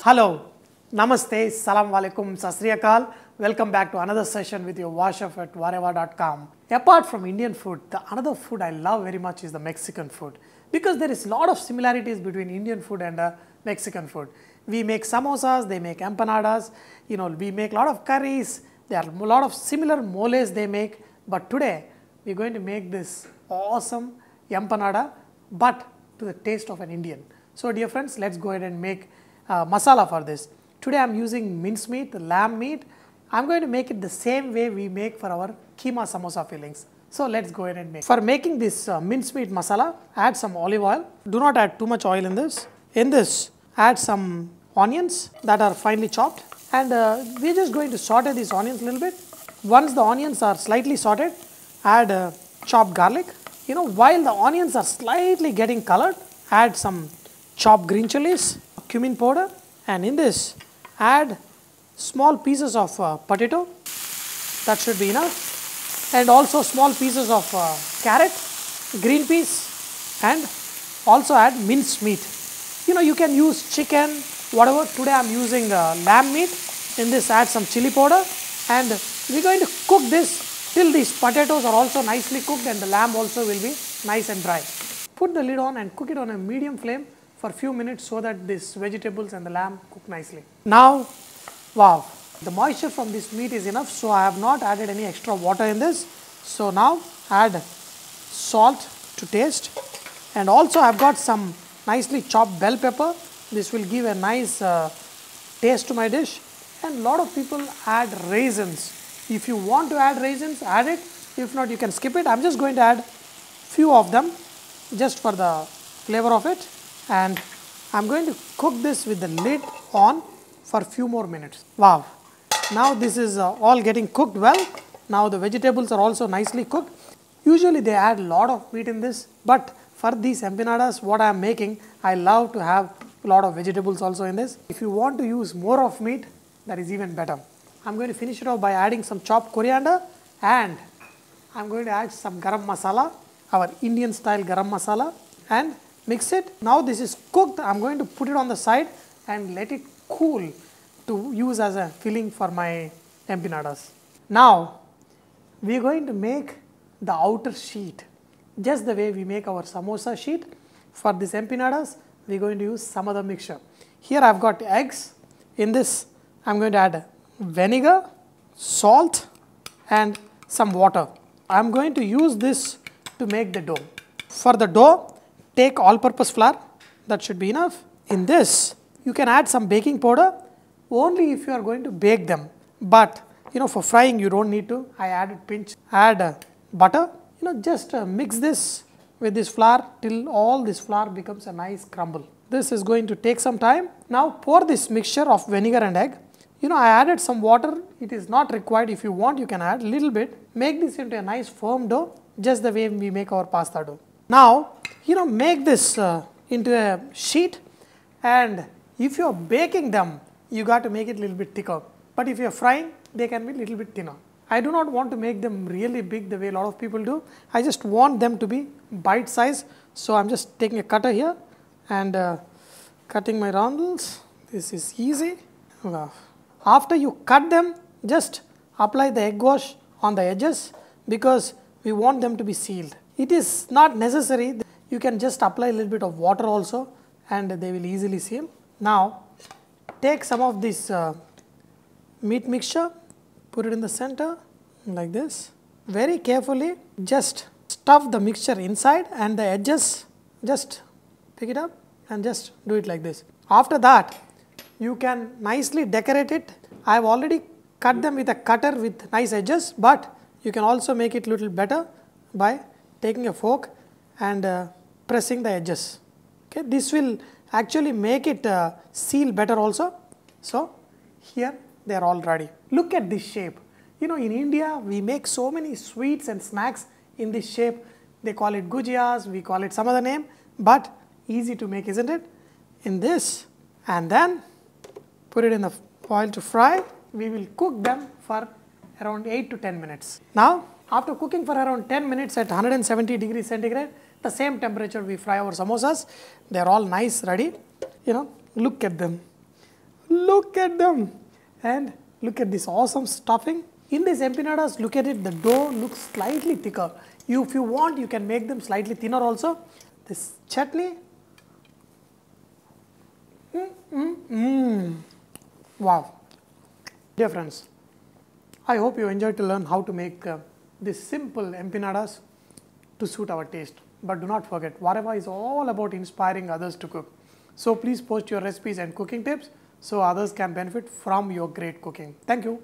Hello, Namaste, Salam Alaikum, Sat Sri Akal. Welcome back to another session with your VahChef at whatever.com. Apart from Indian food, the another food I love very much is the Mexican food, because there is a lot of similarities between Indian food and Mexican food. We make samosas, they make empanadas, we make a lot of curries, there are a lot of similar moles they make, but today we are going to make this awesome empanada, but to the taste of an Indian. So dear friends, let's go ahead and make masala for this. Today I am using mincemeat, lamb meat. I am going to make it the same way we make for our keema samosa fillings. So let's go ahead and make. For making this mincemeat masala, add some olive oil. Do not add too much oil in this. In this, add some onions that are finely chopped, and we are just going to saute these onions a little bit. Once the onions are slightly sauteed, add chopped garlic. While the onions are slightly getting colored, add some chopped green chilies, cumin powder, and in this add small pieces of potato, that should be enough, and also small pieces of carrot, green peas, and also add minced meat. You can use chicken, whatever. Today I am using lamb meat. In this add some chili powder, and we are going to cook this till these potatoes are also nicely cooked and the lamb also will be nice and dry. Put the lid on and cook it on a medium flame for a few minutes so that these vegetables and the lamb cook nicely. Now, wow, the moisture from this meat is enough, so I have not added any extra water in this. So now add salt to taste, and also I have got some nicely chopped bell pepper. This will give a nice taste to my dish, and a lot of people add raisins. If you want to add raisins, add it. If not, you can skip it. I am just going to add few of them just for the flavor of it, and I am going to cook this with the lid on for a few more minutes. Wow, now this is all getting cooked well. Now the vegetables are also nicely cooked. Usually they add a lot of meat in this, but for these empanadas what I am making, I love to have a lot of vegetables also in this. If you want to use more of meat, that is even better. I am going to finish it off by adding some chopped coriander, and I am going to add some garam masala, our Indian style garam masala, and mix it. Now this is cooked. I am going to put it on the side and let it cool to use as a filling for my empanadas. Now we are going to make the outer sheet just the way we make our samosa sheet. For this empanadas, we are going to use some other mixture. Here I have got eggs. In this I am going to add vinegar, salt, and some water. I am going to use this to make the dough. For the dough, take all-purpose flour, that should be enough. In this, you can add some baking powder only if you are going to bake them, but for frying you don't need to. I added pinch. Add butter. Just mix this with this flour till all this flour becomes a nice crumble. This is going to take some time. Now pour this mixture of vinegar and egg. I added some water. It is not required. If you want, you can add a little bit. Make this into a nice firm dough, just the way we make our pasta dough. Now, make this into a sheet, and if you are baking them, you got to make it a little bit thicker. But if you are frying, they can be a little bit thinner. I do not want to make them really big the way a lot of people do. I just want them to be bite size. So I am just taking a cutter here and cutting my roundels. This is easy. Wow. After you cut them, just apply the egg wash on the edges, because we want them to be sealed. It is not necessary. You can just apply a little bit of water also, and they will easily seal. Now take some of this meat mixture, put it in the center like this. Very carefully just stuff the mixture inside, and the edges just pick it up and just do it like this. After that, you can nicely decorate it. I have already cut them with a cutter with nice edges, but you can also make it a little better by taking a fork and pressing the edges. Okay, this will actually make it seal better also. So here they are all ready. Look at this shape. In India we make so many sweets and snacks in this shape. They call it gujiyas, we call it some other name, but easy to make, isn't it? In this, and then put it in the oil to fry. We will cook them for around 8 to 10 minutes. Now After cooking for around 10 minutes at 170 degrees centigrade, the same temperature we fry our samosas. They're all nice, ready. You know, look at them. Look at them. And look at this awesome stuffing. In these empanadas, look at it, the dough looks slightly thicker. If you want, you can make them slightly thinner also. This chutney. Wow. Dear friends, I hope you enjoyed to learn how to make these simple empanadas to suit our taste. But do not forget, VahChef is all about inspiring others to cook. So please post your recipes and cooking tips so others can benefit from your great cooking. Thank you.